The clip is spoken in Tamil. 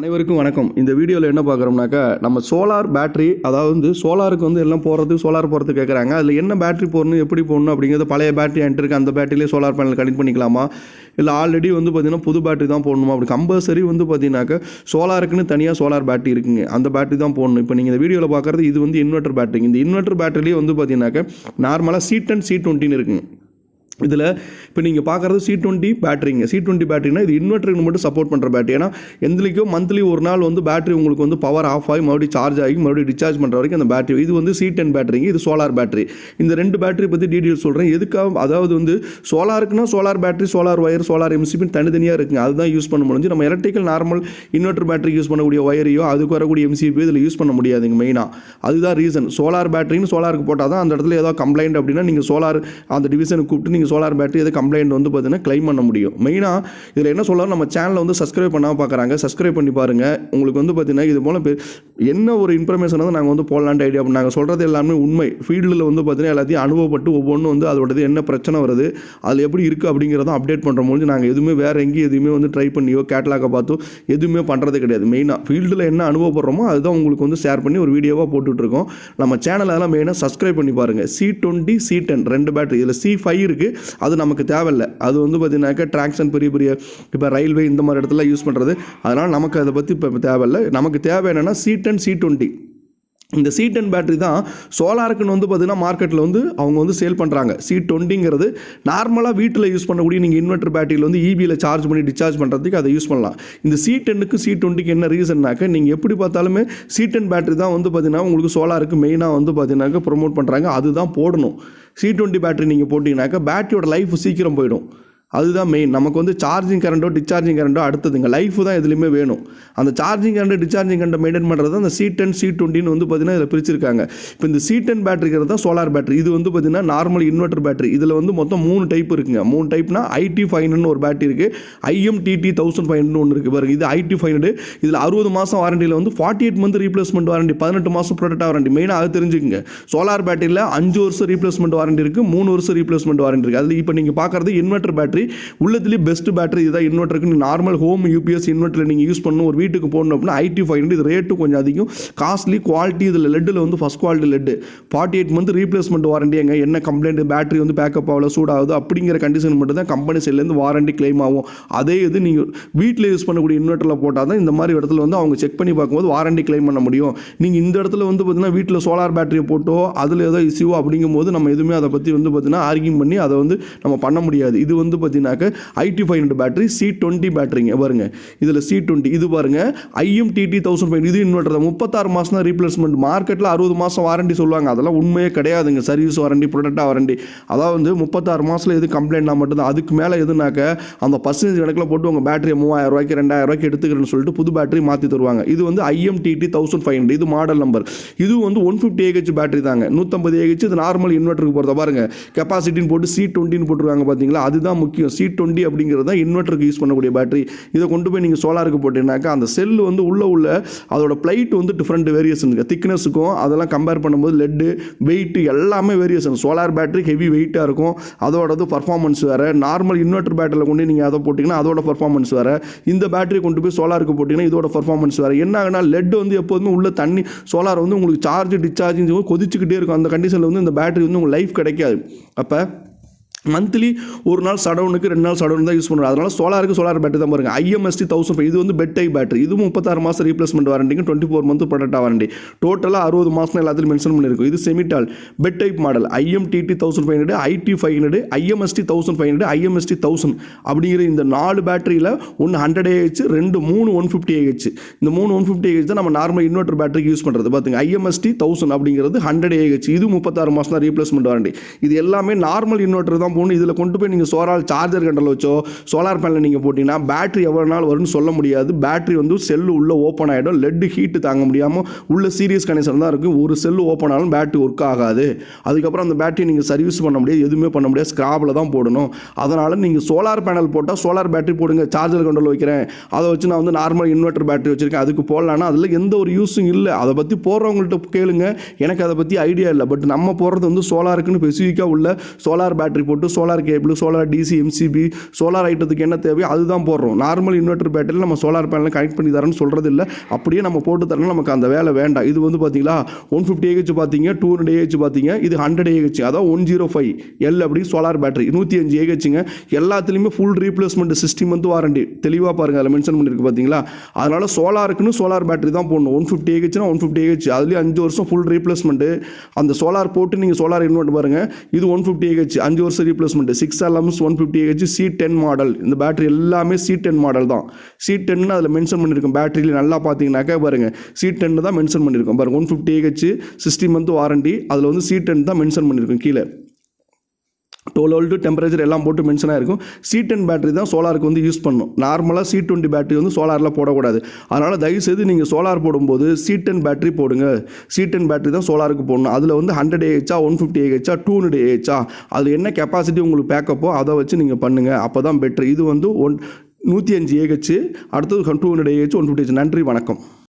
அனைவருக்கும் வணக்கம். இந்த வீடியோவில் என்ன பார்க்குறோம்னாக்கா, நம்ம சோலார் பேட்டரி, அதாவது சோலாருக்கு எல்லாம் சோலார் போகிறது கேட்குறாங்க. அதில் என்ன பேட்டரி போடணும், எப்படி போடணும் அப்படிங்கிறது, பழைய பேட்டரி என்கிட்ட இருக்குது, அந்த பேட்டரியிலே சோலார் பேனல் கனெக்ட் பண்ணிக்கலாமா, இல்லை ஆல்ரெடி பார்த்திங்கன்னா புது பேட்டரி தான் போடணுமா, அப்படி கம்பல்சரி பார்த்தீங்கன்னாக்கா சோலாருக்குன்னு தனியாக சோலார் பேட்டரி இருக்குங்க, அந்த பேட்டரி தான் போடணும். இப்போ நீங்கள் இந்த வீடியோவில் பார்க்குறது இது இன்வெர்ட்டர் பேட்டரி. இந்த இன்வெர்ட்டர் பேட்டரிலேயே பார்த்தீங்கன்னாக்கா நார்மலாக C10 C20 இருக்குங்க. இதில் இப்போ நீங்கள் பார்க்குறது C20 பேட்டரிங்க. C20 பேட்டரினா இது இன்வெர்ட்டருக்கு மட்டும் சப்போர்ட் பண்ணுற பேட்டரி. ஏன்னா எந்தலிக்கும் மந்த்லி ஒரு நாள் பேட்டரி உங்களுக்கு பவர் ஆஃப் ஆகி மறுபடியும் சார்ஜ் ஆகி மறுபடியும் டிஸ்சார்ஜ் பண்ணுற வரைக்கும் அந்த பேட்டரி. இது C10 பேட்டரிங்க, இது சோலார் பேட்டரி. இந்த ரெண்டு பேட்டரி பற்றி டீட்டெயில்ஸ் சொல்கிறேன். எதுக்காக, அதாவது சோலாருக்குன்னா solar battery, solar wire, solar MCB தனித்தனியாக இருக்குங்க. அதுதான் யூஸ் பண்ண முடிஞ்சு. நம்ம electrical normal inverter battery use பண்ணக்கூடிய ஒயரையோ அதுக்கு வரக்கூடிய எம்சிபி இதில் யூஸ் பண்ண முடியாதுங்க. மெயினாக அதுதான் ரீசன். சோலார் பேட்டரின்னு சோலாருக்கு போட்டால் தான் அந்த இடத்துல ஏதாவது கம்ப்ளைண்ட் அப்படின்னா நீங்கள் சோலார் அந்த டிவிஷனுக்கு கூப்பிட்டு நீங்கள் சோலார் பேட்டரி எது கம்ப்ளைண்ட் பார்த்தீங்கன்னா கிளைம் பண்ண முடியும். மெயினாக இதில் என்ன சொல்லலாம், நம்ம சேனலை சப்ஸ்கிரைப் பண்ணாமல் பார்க்குறாங்க, சப்ஸ்கிரைப் பண்ணி பாருங்கள். உங்களுக்கு பார்த்தீங்கன்னா இது போல் என்ன ஒரு இன்ஃபர்மேஷன் நாங்கள் போடலான்ட்டு ஐடியா பண்ணி நாங்கள் சொல்கிறது எல்லாமே உண்மை. ஃபீல்டில் பார்த்தீங்கன்னா எல்லாத்தையும் அனுபவப்பட்டு ஒவ்வொன்றும் அதோடது என்ன பிரச்சனை வருது, அதில் எப்படி இருக்குது அப்படிங்கிறத அப்டேட் பண்ணுற முடிஞ்சு நாங்கள் எதுவுமே வேறு எங்கேயும் எதுவுமே ட்ரை பண்ணியோ கேட்லாக பார்த்தோ எதுவுமே பண்ணுறது கிடையாது. மெயினாக ஃபீல்டில் என்ன அனுபவப்படுறோமோ அதுதான் உங்களுக்கு ஷேர் பண்ணி ஒரு வீடியோவாக போட்டுட்ருக்கோம். நம்ம சேனலெல்லாம் மெயினாக சப்ஸ்கிரைப் பண்ணி பாருங்கள். C20 C10 ரெண்டு பேட்டரி. இதில் C5 இருக்குது, அது நமக்கு தேவையில்லை. அது பார்த்தீங்கன்னாக்கா ட்ராக்ஷன் பெரிய பெரிய இப்போ ரயில்வே இந்த மாதிரி இடத்துல யூஸ் பண்ணுறது. அதனால் நமக்கு அதை பற்றி இப்போ தேவையில்லை. நமக்கு தேவை என்னென்னா C10 C20. இந்த C10 பேட்டரி தான் சோலாருக்குன்னு பார்த்தீங்கன்னா மார்க்கெட்டில் அவங்க சேல் பண்ணுறாங்க. C20ங்கிறது நார்மலாக வீட்டில் யூஸ் பண்ணக்கூடிய நீங்கள் இன்வெர்ட்டர் பேட்டரியில் EBயில் சார்ஜ் பண்ணி டிஸ்சார்ஜ் பண்ணுறதுக்கு அதை யூஸ் பண்ணலாம். இந்த C10க்கு C20க்கு என்ன ரீசன்னாக்க, நீங்கள் எப்படி பார்த்தாலுமே C10 பேட்டரி தான் பார்த்தீங்கன்னா உங்களுக்கு சோலாருக்கு மெயினாக பார்த்தீங்கன்னாக்கா ப்ரொமோட் பண்ணுறாங்க. அதுதான் போடணும். C20 பேட்டரி நீங்கள் போட்டிங்கனாக்கா பேட்டரியோட லைஃப் சீக்கிரம் போயிடும். அதுதான் மெயின். நமக்கு சார்ஜிங் கரண்ட்டோ டிஸ்சார்ஜிங் கரண்ட்டோ அடுத்ததுங்க லைஃப் தான் எதுலையுமே வேணும். அந்த சார்ஜிங் கரண்ட் டிஸ்சார்ஜிங் கரண்ட்டை மெயின்டைன் பண்ணுறது அந்த C10 C20ன்னு பார்த்தீங்கன்னா இதில் பிரிச்சிருக்காங்க. இப்போ இந்த C10 பேட்டரிங்கிறது தான் சோலார் பேட்டரி. இது பார்த்தீங்கன்னா நார்மல் இன்வெர்ட்டர் பேட்டரி. இதில் மொத்தம் 3 டைப் இருக்குங்க. 3 டைப்னா IT500 ஒரு பேட்டரி இருக்குது, IMTT 1500 ஒன்று இருக்குது பாருங்க. இது IT500. இதில் 60 மாதம் வாரண்டியில் 48 மந்த் ரீப்ளேஸ்மெண்ட் வாரண்டி, 18 மாதம் ப்ராடக்ட் வாரண்டி. மெயினாக அது தெரிஞ்சுக்குங்க. சோலார் பேட்டரியில் 5 வருஷம் ரீப்ளேஸ்மெண்ட் வாரண்டி இருக்குது, 3 வருஷம் ரீப்ளேஸ்மெண்ட் வாரண்டி இருக்குது. அதில் இப்போ நீங்கள் பார்க்குறது இன்வெர்ட்டர் பேட்டரி. உள்ளதுலேயே பெஸ்ட் பேட்டரி இதுதான். இன்வெர்ட்டருக்கு நார்மல் ஹோம் UPS இன்வெர்ட்டரில் நீங்கள் யூஸ் பண்ணணும், ஒரு வீட்டுக்கு போடணும் அப்படின்னா IT500. இது ரேட்டு கொஞ்சம் அதிகம், காஸ்ட்லி. குவாலிட்டி இதில் லெட்டில் first quality lead. 48 month replacement warranty. எங்க என்ன கம்ப்ளைண்ட், பேட்டரி பேக்கப் ஆகல, சூடாகுது அப்படிங்கிற கண்டிஷன் மட்டும் தான் கம்பெனி சைட்லேருந்து வாரண்டி கிளைம் ஆகும். அதே இது நீங்கள் வீட்டில் யூஸ் பண்ணக்கூடிய இன்வெர்ட்டரில் போட்டால் தான் இந்த மாதிரி இடத்துல அவங்க செக் பண்ணி பார்க்கும்போது வாரண்டி கிளைம் பண்ண முடியும். நீங்கள் இந்த இடத்துல பார்த்தீங்கன்னா வீட்டில் சோலார் பேட்டரியை போட்டோ அதில் ஏதோ இஷ்யூ அப்படிங்கும்போது நம்ம எதுவுமே அதை பற்றி பார்த்தீங்கன்னா ஆர்கியூம் பண்ணி அதை நம்ம பண்ண முடியாது. இது பார்த்தீங்கன்னாக்க IT500 பேட்டரி C20 பேட்டரிங்க பாருங்க. இதில் C20 இது பாருங்க IMTT 1500. இது இன்வெர்ட்டர் 36 மாதம் தான் ரீப்ளேஸ்மெண்ட். மார்க்கெட்டில் 60 மாதம் வாரண்டி சொல்லுவாங்க. அதெல்லாம் உண்மையே கிடையாதுங்க. Service warranty, product warranty. அதாவது 36 மாதத்தில் எது கம்ப்ளைண்ட்னா மட்டும்தான். அதுக்கு மேலே எதுனாக்க அந்த பர்சன்டேஜ் கணக்கில் போட்டு உங்கள் பேட்டரியை 3000 ரூபாய்க்கு 2000 ரூபாய்க்கு எடுத்துக்கிறேன்னு சொல்லிட்டு புது பேட்டரி மாற்றி தருவாங்க. இது IMTT 1500. இது மாடல் நம்பர். இது 150 AH பேட்டரி தாங்க. 150 AH. இது நார்மல் இன்வெர்ட்டருக்கு போகிறத பாருங்க. கெப்பாசிட்டின்னு போட்டு C20ன்னு போட்டுருவாங்க பார்த்தீங்களா. அதுதான் முக்கியம். C20 அப்படிங்கிறது தான் இன்வெர்ட்டருக்கு யூஸ் பண்ணக்கூடிய பேட்டரி. இதை கொண்டு போய் நீங்கள் சோலாருக்கு போட்டீங்கன்னாக்கா அந்த செல் உள்ள அதோட பிளைட் டிஃப்ரெண்ட் வேரியேஷன் இருக்குது. திக்னஸுக்கும் அதெல்லாம் கம்பேர் பண்ணும்போது லெட்டு வெயிட் எல்லாமே வேரியேஷன். சோலார் பேட்டரி ஹெவி வெயிட்டாக இருக்கும், அதோடது பர்ஃபார்மன்ஸ் வேறு. நார்மல் இன்வெர்ட்டர் பேட்டரியில் கொண்டு நீங்கள் அதை போட்டிங்கன்னா அதோட பர்ஃபார்மன்ஸ் வேறு. இந்த பேட்டரி கொண்டு போய் சோலாருக்கு போட்டிங்கன்னா இதோட பர்ஃபார்மன்ஸ் வேறு. என்ன ஆகுனா லெட் எப்போதுமே உள்ள தண்ணி சோலார் உங்களுக்கு சார்ஜ் டிஸ்சார்ஜிங் கொதிச்சுக்கிட்டே இருக்கும். அந்த கண்டிஷனில் இந்த பேட்டரி உங்களுக்கு லைஃப் கிடைக்காது. அப்போ மந்த்லி ஒரு நாள் சடவுனுக்கு 2 நாள் சடவுன் தான் யூஸ் பண்ணுறோம். அதனால் சோலாருக்கு சோலார் பேட்டரி தான் பாருங்கள். IMST 1500. இது பெட் டைப் பேட்டரி. இது 36 மாதம் ரீப்ளேஸ்மெண்ட் வாரண்டிங்க, 24 மந்த் ப்ராடக்ட் வாரண்டி. டோட்டலாக 60 மாதம் எல்லாத்தையும் மென்ஷன் பண்ணியிருக்கும். இது செமிடால் பெட் type model. IMTT 1500, IT500, IMST 1500, IMST 1000 அப்படிங்கிற இந்த 4 பேட்டரியில் ஒன்று 100 AH, 3 150 AH. இந்த 3 150 AH தான் நம்ம நார்மல் இன்வெர்ட்டர் பேட்டரிக்கு யூஸ் பண்ணுறது. பார்த்துங்க IMST 1000 அப்படிங்கிறது 100 AH. இது 36 மாதம் தான் ரீப்ளேஸ்மெண்ட் வாரண்டி. இது எல்லாமே நார்மல் இன்வெர்ட்டர் தான். இதில் கொண்டு போய் நீங்கள் சோலார் சார்ஜர் கண்டல் வச்சோ சோலார் பேனல் நீங்கள் போட்டிங்கன்னா பேட்டரி எவ்வளோ நாள் வரும்னு சொல்ல முடியாது. பேட்டரி செல்லு உள்ளே ஓப்பன் ஆகிடும். லெட் ஹீட்டு தாங்க முடியாமல் உள்ள சீரியஸ் கனெக்ஷன் தான் இருக்குது. ஒரு செல்லு ஓப்பன் ஆனாலும் பேட்டரி ஒர்க் ஆகாது. அதுக்கப்புறம் அந்த பேட்டரி நீங்கள் சர்வீஸ் பண்ண முடியாது, எதுவுமே பண்ண முடியாது. ஸ்கிராப்பில் தான் போடணும். அதனால் நீங்கள் சோலார் பேனல் போட்டால் சோலார் பேட்டரி போடுங்க. சார்ஜர் கண்டல் வைக்கிறேன், அதை வச்சு நான் நார்மல் இன்வெர்ட்டர் பேட்டரி வச்சுருக்கேன், அதுக்கு போடலான்னா அதில் எந்த ஒரு யூஸும் இல்லை. அதை பற்றி போடுறவங்கள்ட்ட கேளுங்க. எனக்கு அதை பற்றி ஐடியா இல்லை. பட் நம்ம போடுறது சோலாருக்குன்னு ஸ்பெசிஃபிக்காக உள்ள சோலார் பேட்டரி போட்டு போட்டு solar cable, solar DC, MCB, solar ஐட்டத்துக்கு என்ன தேவையோ அதுதான் போடுறோம். நார்மல் இன்வெர்டர் பேட்டரியில் நம்ம சோலார் பேனல் கனெக்ட் பண்ணி தரேன்னு சொல்கிறது இல்லை. அப்படியே நம்ம போட்டு தரணும், நமக்கு அந்த வேலை வேண்டாம். இது வந்து பார்த்தீங்களா 150 AH பார்த்தீங்க, 200 AH பார்த்தீங்க, இது 100 AH, அதாவது 105 L அப்படி சோலார் பேட்டரி 105 AHங்க. எல்லாத்துலேயுமே ஃபுல் ரீப்ளேஸ்மெண்ட், 6 month வாரண்டி தெளிவாக பாருங்கள், அதில் மென்ஷன் பண்ணியிருக்கு பார்த்தீங்களா. அதனால் சோலாருக்குன்னு சோலார் பேட்டரி தான் போடணும். 150 AHனா 150 AH, அதுலேயும் 5 வருஷம் ஃபுல் ரீப்ளேஸ்மெண்ட்டு. அந்த சோலார் போட்டு நீங்கள் சோலார் இன்வெர்ட் பாருங்கள், இது 150 AH 5 வருஷம் replacement. 6 LMS 150 AH C10 model. இந்த பேட்டரி எல்லாமே C10 மாடல் தான். C10 அதில் மென்ஷன் பண்ணியிருக்கோம். பேட்டரியில் நல்லா பார்த்தீங்கன்னாக்கா பாருங்கள், C10 தான் மென்ஷன் பண்ணியிருக்கோம் பாருங்கள். 150 AH 60 month வாரண்டி, அதில் வந்து C10 தான் மென்ஷன் பண்ணியிருக்கோம். கீழே 12 volt டெம்பரேச்சர் எல்லாம் போட்டு மென்ஷனாக இருக்கும். C10 பேட்டரி தான் சோலாருக்கு வந்து யூஸ் பண்ணணும். நார்மலாக C20 பேட்டரி வந்து சோலாரில் போடக்கூடாது. அதனால் தயவுசெய்து நீங்கள் சோலார் போடும்போது C10 பேட்டரி போடுங்க. C10 பேட்டரி தான் சோலாருக்கு போடணும். அதில் வந்து 100 AH 150 AH 200 AH அதில் என்ன கெப்பாசிட்டி உங்களுக்கு பேக்கப்போ அதை வச்சு நீங்கள் பண்ணுங்கள். அப்போ தான் பெட்ரு. இது வந்து 105 AH, அடுத்தது 200 AH 150 AH. நன்றி, வணக்கம்.